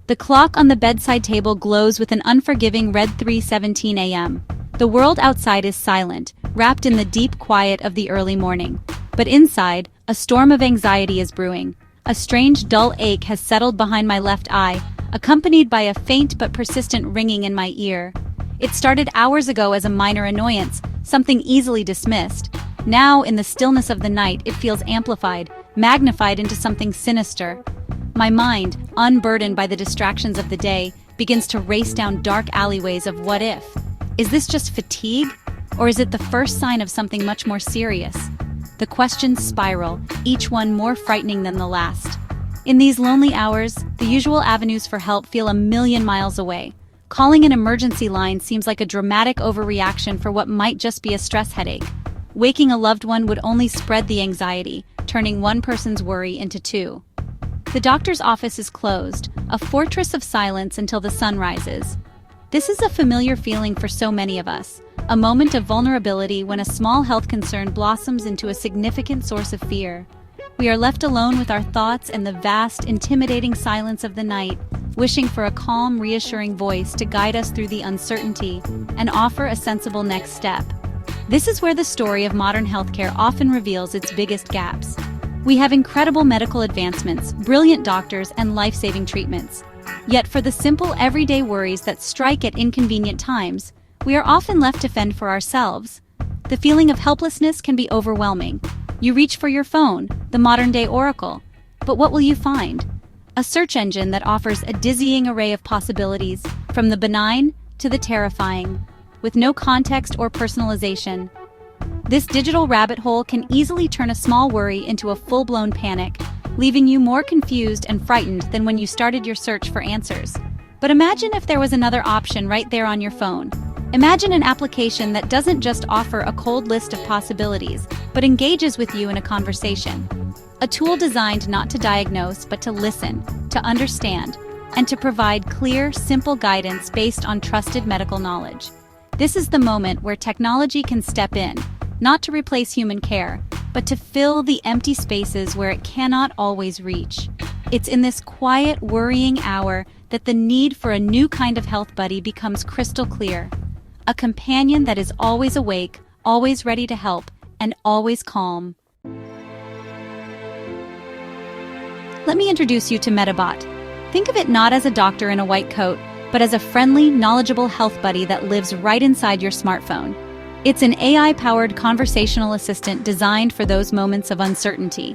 The clock on the bedside table glows with an unforgiving red 3:17 a.m. The world outside is silent, wrapped in the deep quiet of the early morning. But inside, a storm of anxiety is brewing. A strange dull ache has settled behind my left eye, accompanied by a faint but persistent ringing in my ear. It started hours ago as a minor annoyance, something easily dismissed. Now, in the stillness of the night, it feels amplified, magnified into something sinister. My mind, unburdened by the distractions of the day, begins to race down dark alleyways of what if. Is this just fatigue? Or is it the first sign of something much more serious? The questions spiral, each one more frightening than the last. In these lonely hours, the usual avenues for help feel a million miles away. Calling an emergency line seems like a dramatic overreaction for what might just be a stress headache. Waking a loved one would only spread the anxiety, turning one person's worry into two. The doctor's office is closed, a fortress of silence until the sun rises. This is a familiar feeling for so many of us, a moment of vulnerability when a small health concern blossoms into a significant source of fear. We are left alone with our thoughts in the vast, intimidating silence of the night, wishing for a calm, reassuring voice to guide us through the uncertainty and offer a sensible next step. This is where the story of modern healthcare often reveals its biggest gaps. We have incredible medical advancements, brilliant doctors, and life-saving treatments. Yet for the simple, everyday worries that strike at inconvenient times, we are often left to fend for ourselves. The feeling of helplessness can be overwhelming. You reach for your phone, the modern-day oracle. But what will you find? A search engine that offers a dizzying array of possibilities, from the benign to the terrifying, with no context or personalization. This digital rabbit hole can easily turn a small worry into a full-blown panic, leaving you more confused and frightened than when you started your search for answers. But imagine if there was another option right there on your phone. Imagine an application that doesn't just offer a cold list of possibilities, but engages with you in a conversation. A tool designed not to diagnose, but to listen, to understand, and to provide clear, simple guidance based on trusted medical knowledge. This is the moment where technology can step in, not to replace human care, but to fill the empty spaces where it cannot always reach. It's in this quiet, worrying hour that the need for a new kind of health buddy becomes crystal clear. A companion that is always awake, always ready to help, and always calm. Let me introduce you to Medibot. Think of it not as a doctor in a white coat, but as a friendly, knowledgeable health buddy that lives right inside your smartphone. It's an AI-powered conversational assistant designed for those moments of uncertainty.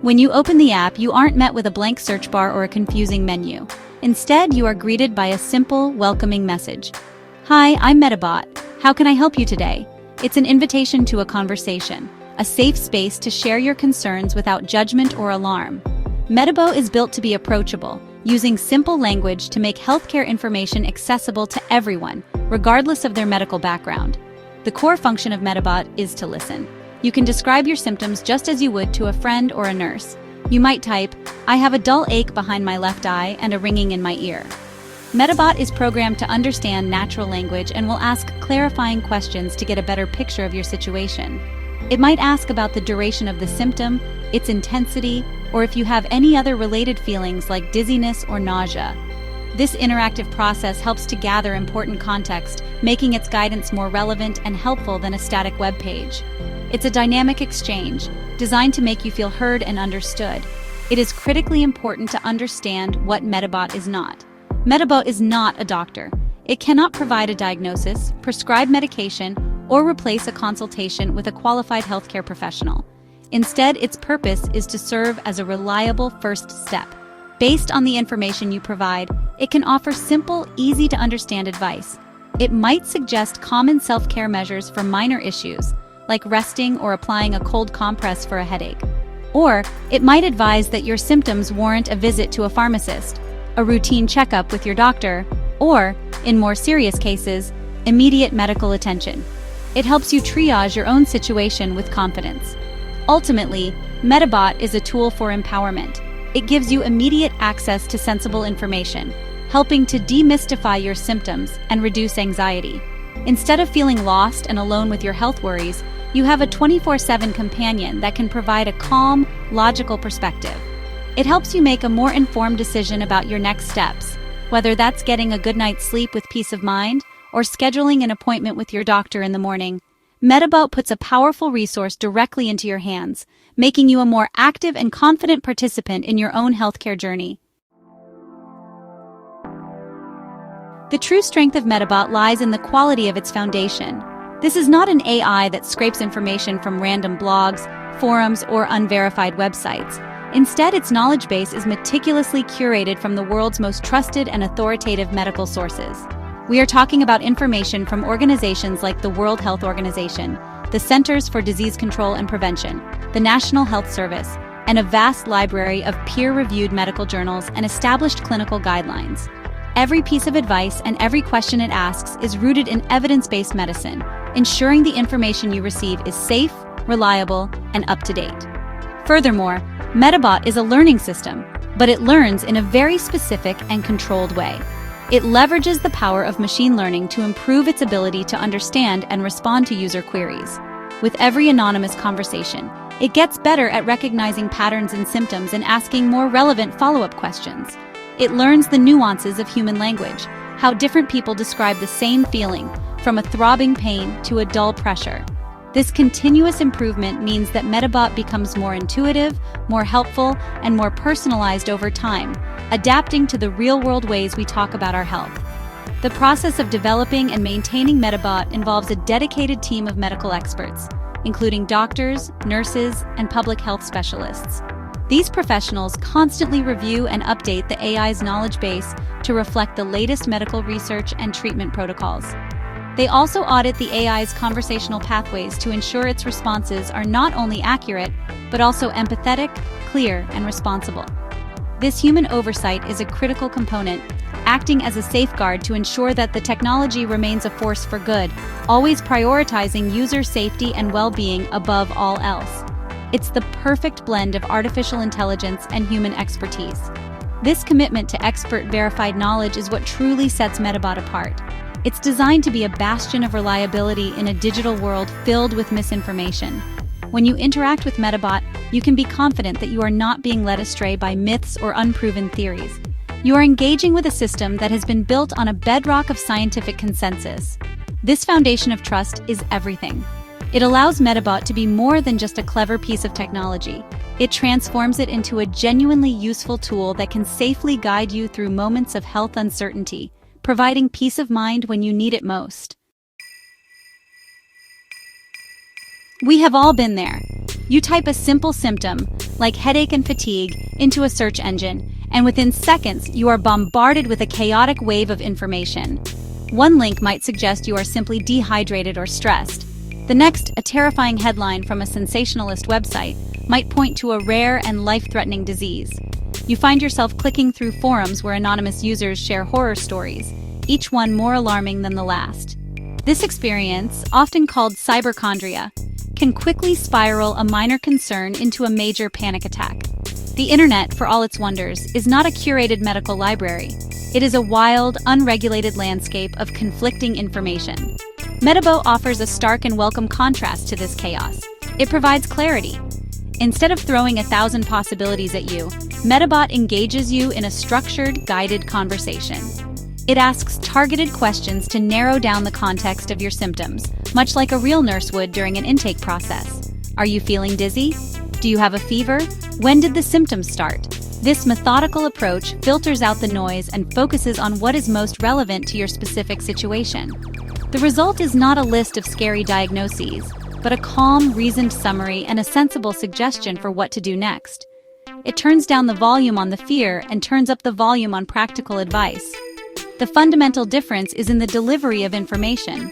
When you open the app, you aren't met with a blank search bar or a confusing menu. Instead, you are greeted by a simple, welcoming message. Hi, I'm Medibot. How can I help you today? It's an invitation to a conversation, a safe space to share your concerns without judgment or alarm. Medibot is built to be approachable, using simple language to make healthcare information accessible to everyone, regardless of their medical background. The core function of Medibot is to listen. You can describe your symptoms just as you would to a friend or a nurse. You might type, "I have a dull ache behind my left eye and a ringing in my ear." Medibot is programmed to understand natural language and will ask clarifying questions to get a better picture of your situation. It might ask about the duration of the symptom, its intensity, or if you have any other related feelings like dizziness or nausea. This interactive process helps to gather important context, making its guidance more relevant and helpful than a static web page. It's a dynamic exchange, designed to make you feel heard and understood. It is critically important to understand what Medibot is not. Medibot is not a doctor. It cannot provide a diagnosis, prescribe medication, or replace a consultation with a qualified healthcare professional. Instead, its purpose is to serve as a reliable first step. Based on the information you provide, it can offer simple, easy-to-understand advice. It might suggest common self-care measures for minor issues, like resting or applying a cold compress for a headache. Or it might advise that your symptoms warrant a visit to a pharmacist, a routine checkup with your doctor, or, in more serious cases, immediate medical attention. It helps you triage your own situation with confidence. Ultimately, Medibot is a tool for empowerment. It gives you immediate access to sensible information, helping to demystify your symptoms and reduce anxiety. Instead of feeling lost and alone with your health worries, you have a 24/7 companion that can provide a calm, logical perspective. It helps you make a more informed decision about your next steps, Whether that's getting a good night's sleep with peace of mind or scheduling an appointment with your doctor in the morning, Medibot puts a powerful resource directly into your hands, making you a more active and confident participant in your own healthcare journey. The true strength of Medibot lies in the quality of its foundation. This is not an AI that scrapes information from random blogs, forums, or unverified websites. Instead, its knowledge base is meticulously curated from the world's most trusted and authoritative medical sources. We are talking about information from organizations like the World Health Organization, the Centers for Disease Control and Prevention, the National Health Service, and a vast library of peer-reviewed medical journals and established clinical guidelines. Every piece of advice and every question it asks is rooted in evidence-based medicine, ensuring the information you receive is safe, reliable, and up-to-date. Furthermore, Medibot is a learning system, but it learns in a very specific and controlled way. It leverages the power of machine learning to improve its ability to understand and respond to user queries. With every anonymous conversation, it gets better at recognizing patterns and symptoms and asking more relevant follow-up questions. It learns the nuances of human language, how different people describe the same feeling, from a throbbing pain to a dull pressure. This continuous improvement means that Medibot becomes more intuitive, more helpful, and more personalized over time, adapting to the real-world ways we talk about our health. The process of developing and maintaining Medibot involves a dedicated team of medical experts, including doctors, nurses, and public health specialists. These professionals constantly review and update the AI's knowledge base to reflect the latest medical research and treatment protocols. They also audit the AI's conversational pathways to ensure its responses are not only accurate, but also empathetic, clear, and responsible. This human oversight is a critical component, acting as a safeguard to ensure that the technology remains a force for good, always prioritizing user safety and well-being above all else. It's the perfect blend of artificial intelligence and human expertise. This commitment to expert-verified knowledge is what truly sets Medibot apart. It's designed to be a bastion of reliability in a digital world filled with misinformation. When you interact with Medibot, you can be confident that you are not being led astray by myths or unproven theories. You are engaging with a system that has been built on a bedrock of scientific consensus. This foundation of trust is everything. It allows Medibot to be more than just a clever piece of technology. It transforms it into a genuinely useful tool that can safely guide you through moments of health uncertainty, providing peace of mind when you need it most. We have all been there. You type a simple symptom, like headache and fatigue, into a search engine, and within seconds you are bombarded with a chaotic wave of information. One link might suggest you are simply dehydrated or stressed. The next, a terrifying headline from a sensationalist website, might point to a rare and life-threatening disease. You find yourself clicking through forums where anonymous users share horror stories, each one more alarming than the last. This experience, often called cyberchondria, can quickly spiral a minor concern into a major panic attack. The internet, for all its wonders, is not a curated medical library. It is a wild, unregulated landscape of conflicting information. Medibot offers a stark and welcome contrast to this chaos. It provides clarity. Instead of throwing 1,000 possibilities at you, Medibot engages you in a structured, guided conversation. It asks targeted questions to narrow down the context of your symptoms, much like a real nurse would during an intake process. Are you feeling dizzy? Do you have a fever? When did the symptoms start? This methodical approach filters out the noise and focuses on what is most relevant to your specific situation. The result is not a list of scary diagnoses, but a calm, reasoned summary and a sensible suggestion for what to do next. It turns down the volume on the fear and turns up the volume on practical advice. The fundamental difference is in the delivery of information.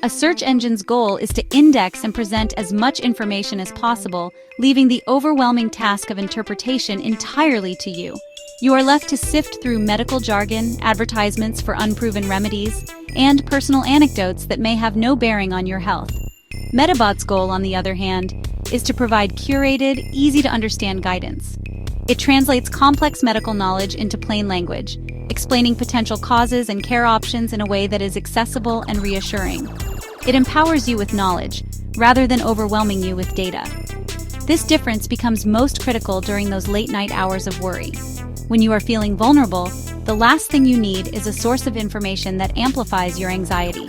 A search engine's goal is to index and present as much information as possible, leaving the overwhelming task of interpretation entirely to you. You are left to sift through medical jargon, advertisements for unproven remedies, and personal anecdotes that may have no bearing on your health. Medibot's goal, on the other hand, is to provide curated, easy-to-understand guidance. It translates complex medical knowledge into plain language, explaining potential causes and care options in a way that is accessible and reassuring. It empowers you with knowledge, rather than overwhelming you with data. This difference becomes most critical during those late-night hours of worry. When you are feeling vulnerable, the last thing you need is a source of information that amplifies your anxiety.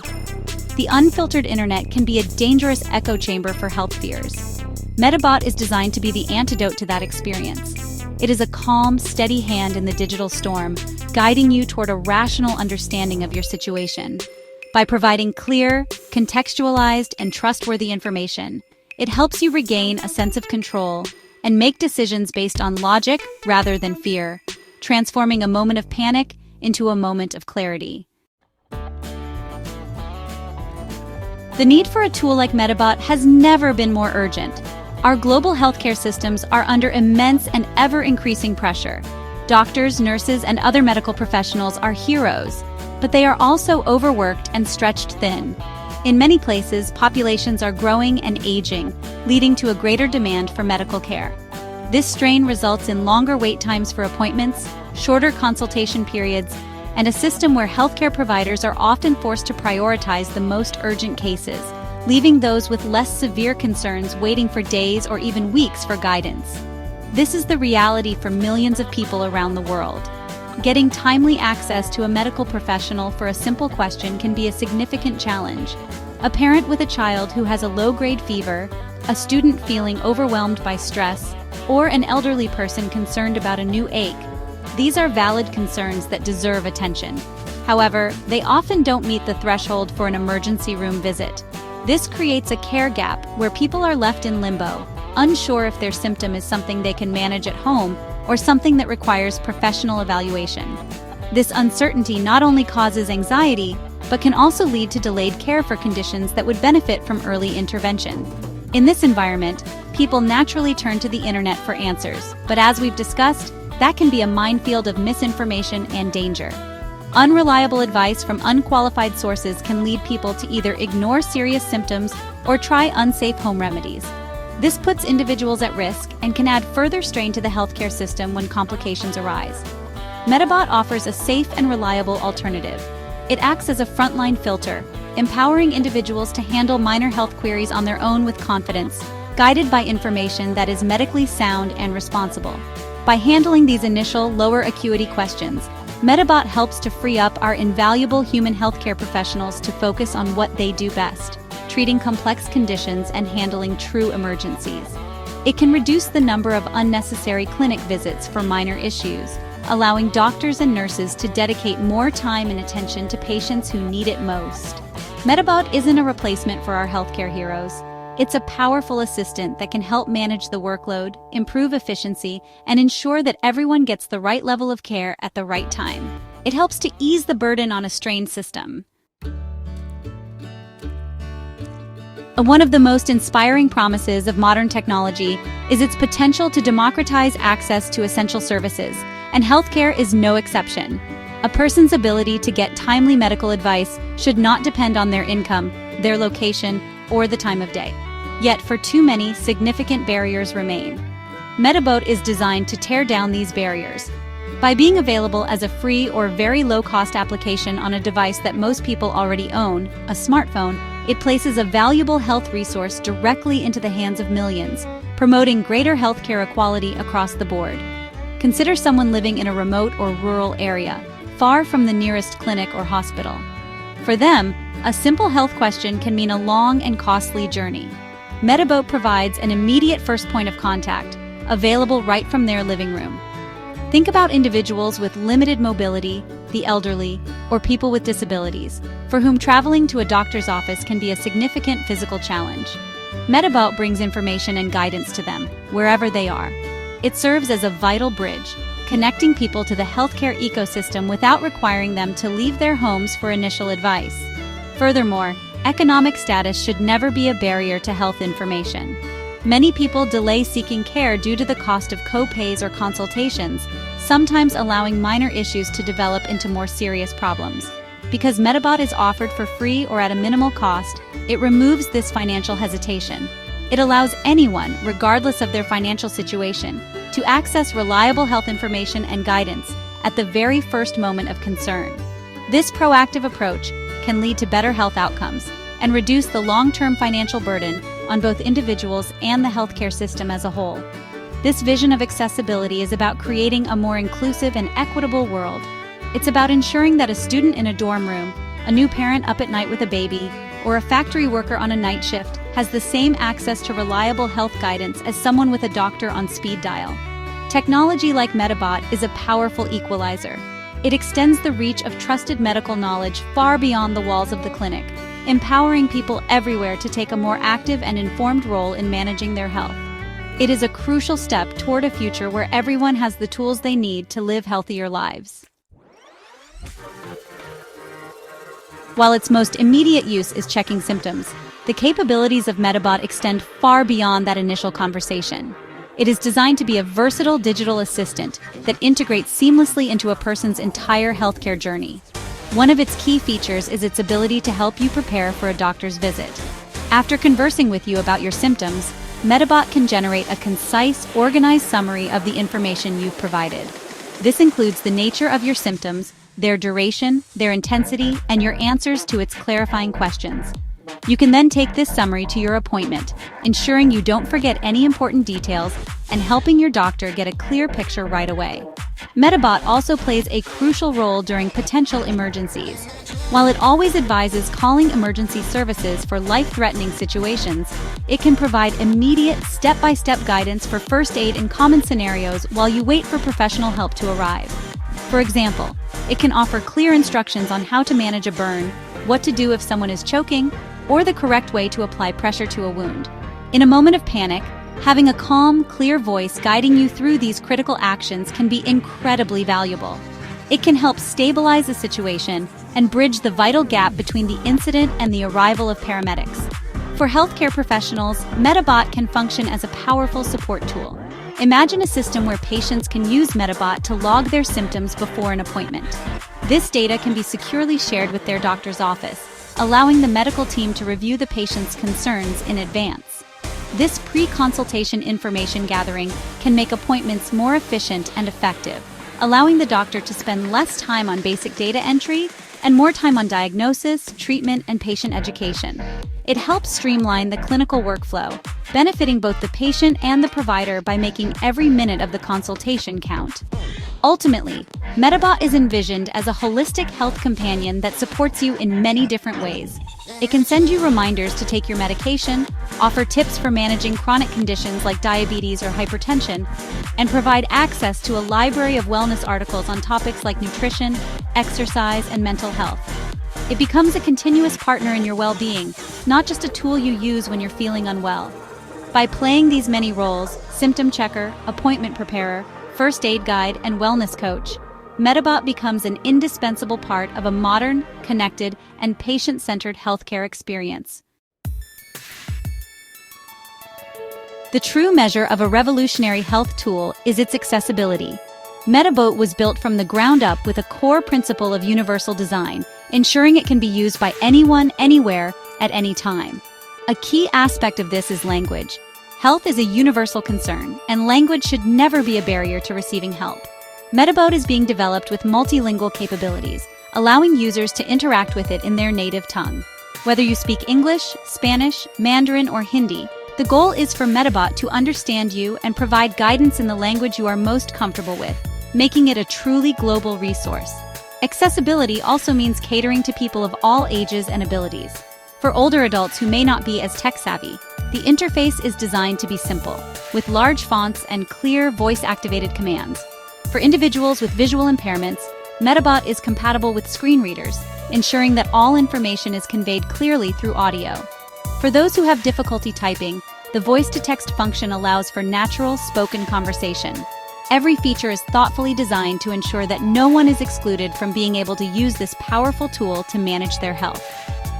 The unfiltered internet can be a dangerous echo chamber for health fears. Medibot is designed to be the antidote to that experience. It is a calm, steady hand in the digital storm, guiding you toward a rational understanding of your situation. By providing clear, contextualized, and trustworthy information, it helps you regain a sense of control and make decisions based on logic rather than fear, transforming a moment of panic into a moment of clarity. The need for a tool like Medibot has never been more urgent. Our global healthcare systems are under immense and ever-increasing pressure. Doctors, nurses, and other medical professionals are heroes, but they are also overworked and stretched thin. In many places, populations are growing and aging, leading to a greater demand for medical care. This strain results in longer wait times for appointments, shorter consultation periods, and a system where healthcare providers are often forced to prioritize the most urgent cases, leaving those with less severe concerns waiting for days or even weeks for guidance. This is the reality for millions of people around the world. Getting timely access to a medical professional for a simple question can be a significant challenge. A parent with a child who has a low-grade fever, a student feeling overwhelmed by stress, or an elderly person concerned about a new ache. These are valid concerns that deserve attention. However, they often don't meet the threshold for an emergency room visit. This creates a care gap where people are left in limbo, unsure if their symptom is something they can manage at home or something that requires professional evaluation. This uncertainty not only causes anxiety, but can also lead to delayed care for conditions that would benefit from early intervention. In this environment, people naturally turn to the internet for answers, but as we've discussed, that can be a minefield of misinformation and danger. Unreliable advice from unqualified sources can lead people to either ignore serious symptoms or try unsafe home remedies. This puts individuals at risk and can add further strain to the healthcare system when complications arise. Medibot offers a safe and reliable alternative. It acts as a frontline filter, empowering individuals to handle minor health queries on their own with confidence, guided by information that is medically sound and responsible. By handling these initial, lower acuity questions, Medibot helps to free up our invaluable human healthcare professionals to focus on what they do best: treating complex conditions and handling true emergencies. It can reduce the number of unnecessary clinic visits for minor issues, allowing doctors and nurses to dedicate more time and attention to patients who need it most. Medibot isn't a replacement for our healthcare heroes. It's a powerful assistant that can help manage the workload, improve efficiency, and ensure that everyone gets the right level of care at the right time. It helps to ease the burden on a strained system. One of the most inspiring promises of modern technology is its potential to democratize access to essential services, and healthcare is no exception. A person's ability to get timely medical advice should not depend on their income, their location, or the time of day. Yet for too many, significant barriers remain. Medibot is designed to tear down these barriers. By being available as a free or very low-cost application on a device that most people already own, a smartphone, it places a valuable health resource directly into the hands of millions, promoting greater healthcare equality across the board. Consider someone living in a remote or rural area, far from the nearest clinic or hospital. For them, a simple health question can mean a long and costly journey. Medibot provides an immediate first point of contact, available right from their living room. Think about individuals with limited mobility, the elderly, or people with disabilities, for whom traveling to a doctor's office can be a significant physical challenge. Medibot brings information and guidance to them, wherever they are. It serves as a vital bridge, connecting people to the healthcare ecosystem without requiring them to leave their homes for initial advice. Furthermore, economic status should never be a barrier to health information. Many people delay seeking care due to the cost of co-pays or consultations, sometimes allowing minor issues to develop into more serious problems. Because Medibot is offered for free or at a minimal cost, it removes this financial hesitation. It allows anyone, regardless of their financial situation, to access reliable health information and guidance at the very first moment of concern. This proactive approach can lead to better health outcomes and reduce the long-term financial burden on both individuals and the healthcare system as a whole. This vision of accessibility is about creating a more inclusive and equitable world. It's about ensuring that a student in a dorm room, a new parent up at night with a baby, or a factory worker on a night shift has the same access to reliable health guidance as someone with a doctor on speed dial. Technology like Medibot is a powerful equalizer. It extends the reach of trusted medical knowledge far beyond the walls of the clinic, empowering people everywhere to take a more active and informed role in managing their health. It is a crucial step toward a future where everyone has the tools they need to live healthier lives. While its most immediate use is checking symptoms, the capabilities of Medibot extend far beyond that initial conversation. It is designed to be a versatile digital assistant that integrates seamlessly into a person's entire healthcare journey. One of its key features is its ability to help you prepare for a doctor's visit. After conversing with you about your symptoms, Medibot can generate a concise, organized summary of the information you've provided. This includes the nature of your symptoms, their duration, their intensity, and your answers to its clarifying questions. You can then take this summary to your appointment, ensuring you don't forget any important details and helping your doctor get a clear picture right away. Medibot also plays a crucial role during potential emergencies. While it always advises calling emergency services for life-threatening situations, it can provide immediate, step-by-step guidance for first aid in common scenarios while you wait for professional help to arrive. For example, it can offer clear instructions on how to manage a burn, what to do if someone is choking, or the correct way to apply pressure to a wound. In a moment of panic, having a calm, clear voice guiding you through these critical actions can be incredibly valuable. It can help stabilize the situation and bridge the vital gap between the incident and the arrival of paramedics. For healthcare professionals, Medibot can function as a powerful support tool. Imagine a system where patients can use Medibot to log their symptoms before an appointment. This data can be securely shared with their doctor's office, allowing the medical team to review the patient's concerns in advance. This pre-consultation information gathering can make appointments more efficient and effective, allowing the doctor to spend less time on basic data entry and more time on diagnosis, treatment, and patient education. It helps streamline the clinical workflow, benefiting both the patient and the provider by making every minute of the consultation count. Ultimately, Medibot is envisioned as a holistic health companion that supports you in many different ways. It can send you reminders to take your medication, offer tips for managing chronic conditions like diabetes or hypertension, and provide access to a library of wellness articles on topics like nutrition, exercise, and mental health. It becomes a continuous partner in your well-being, not just a tool you use when you're feeling unwell. By playing these many roles, symptom checker, appointment preparer, first aid guide, and wellness coach, Medibot becomes an indispensable part of a modern, connected, and patient-centered healthcare experience. The true measure of a revolutionary health tool is its accessibility. Medibot was built from the ground up with a core principle of universal design, ensuring it can be used by anyone, anywhere, at any time. A key aspect of this is language. Health is a universal concern, and language should never be a barrier to receiving help. Medibot is being developed with multilingual capabilities, allowing users to interact with it in their native tongue. Whether you speak English, Spanish, Mandarin, or Hindi, the goal is for Medibot to understand you and provide guidance in the language you are most comfortable with, making it a truly global resource. Accessibility also means catering to people of all ages and abilities. For older adults who may not be as tech-savvy, the interface is designed to be simple, with large fonts and clear voice-activated commands. For individuals with visual impairments, Medibot is compatible with screen readers, ensuring that all information is conveyed clearly through audio. For those who have difficulty typing, the voice-to-text function allows for natural, spoken conversation. Every feature is thoughtfully designed to ensure that no one is excluded from being able to use this powerful tool to manage their health.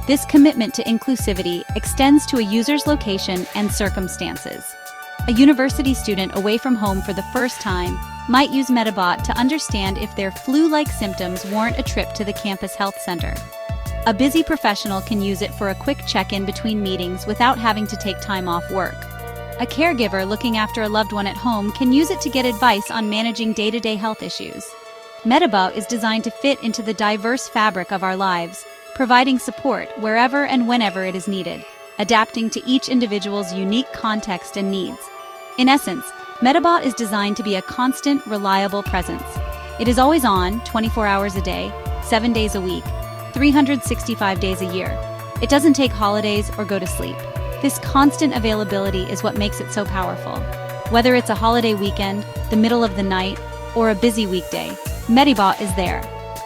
This commitment to inclusivity extends to a user's location and circumstances. A university student away from home for the first time might use Medibot to understand if their flu-like symptoms warrant a trip to the campus health center. A busy professional can use it for a quick check-in between meetings without having to take time off work. A caregiver looking after a loved one at home can use it to get advice on managing day-to-day health issues. Medibot is designed to fit into the diverse fabric of our lives, providing support wherever and whenever it is needed, adapting to each individual's unique context and needs. In essence, Medibot is designed to be a constant, reliable presence. It is always on, 24 hours a day, 7 days a week, 365 days a year. It doesn't take holidays or go to sleep. This constant availability is what makes it so powerful. Whether it's a holiday weekend, the middle of the night, or a busy weekday, Medibot is there.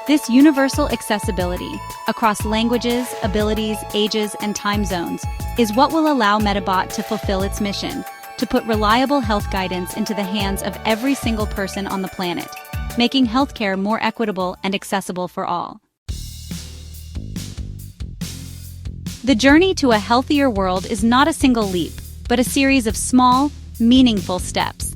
This universal accessibility, across languages, abilities, ages, and time zones, is what will allow Medibot to fulfill its mission, to put reliable health guidance into the hands of every single person on the planet, making healthcare more equitable and accessible for all. The journey to a healthier world is not a single leap, but a series of small, meaningful steps.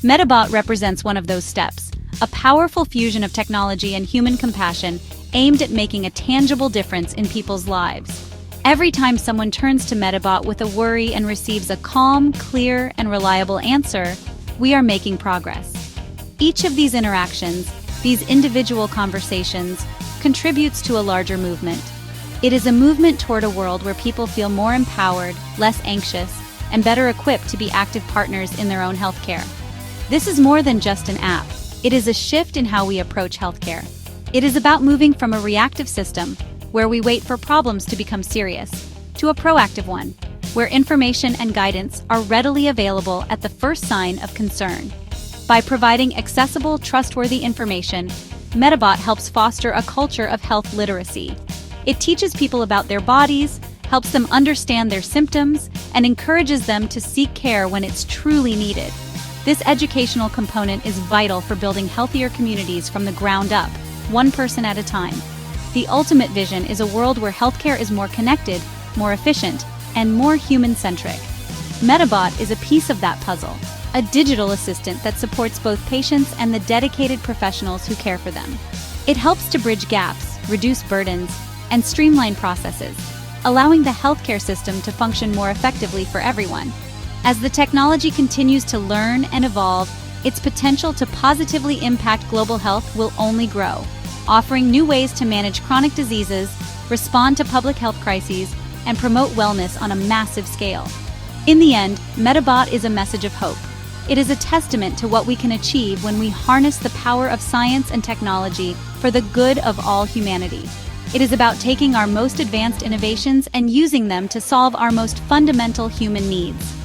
Medibot represents one of those steps, a powerful fusion of technology and human compassion aimed at making a tangible difference in people's lives. Every time someone turns to Medibot with a worry and receives a calm, clear, and reliable answer, we are making progress. Each of these interactions, these individual conversations, contributes to a larger movement. It is a movement toward a world where people feel more empowered, less anxious, and better equipped to be active partners in their own healthcare. This is more than just an app. It is a shift in how we approach healthcare. It is about moving from a reactive system, where we wait for problems to become serious, to a proactive one, where information and guidance are readily available at the first sign of concern. By providing accessible, trustworthy information, Medibot helps foster a culture of health literacy. It teaches people about their bodies, helps them understand their symptoms, and encourages them to seek care when it's truly needed. This educational component is vital for building healthier communities from the ground up, one person at a time. The ultimate vision is a world where healthcare is more connected, more efficient, and more human-centric. Medibot is a piece of that puzzle, a digital assistant that supports both patients and the dedicated professionals who care for them. It helps to bridge gaps, reduce burdens, and streamline processes, allowing the healthcare system to function more effectively for everyone. As the technology continues to learn and evolve, its potential to positively impact global health will only grow, offering new ways to manage chronic diseases, respond to public health crises, and promote wellness on a massive scale. In the end, Medibot is a message of hope. It is a testament to what we can achieve when we harness the power of science and technology for the good of all humanity. It is about taking our most advanced innovations and using them to solve our most fundamental human needs.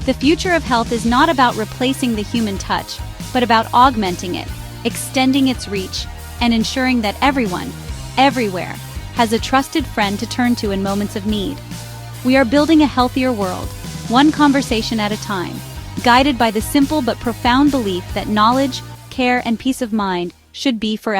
The future of health is not about replacing the human touch, but about augmenting it, extending its reach, and ensuring that everyone, everywhere, has a trusted friend to turn to in moments of need. We are building a healthier world, one conversation at a time, guided by the simple but profound belief that knowledge, care, and peace of mind should be for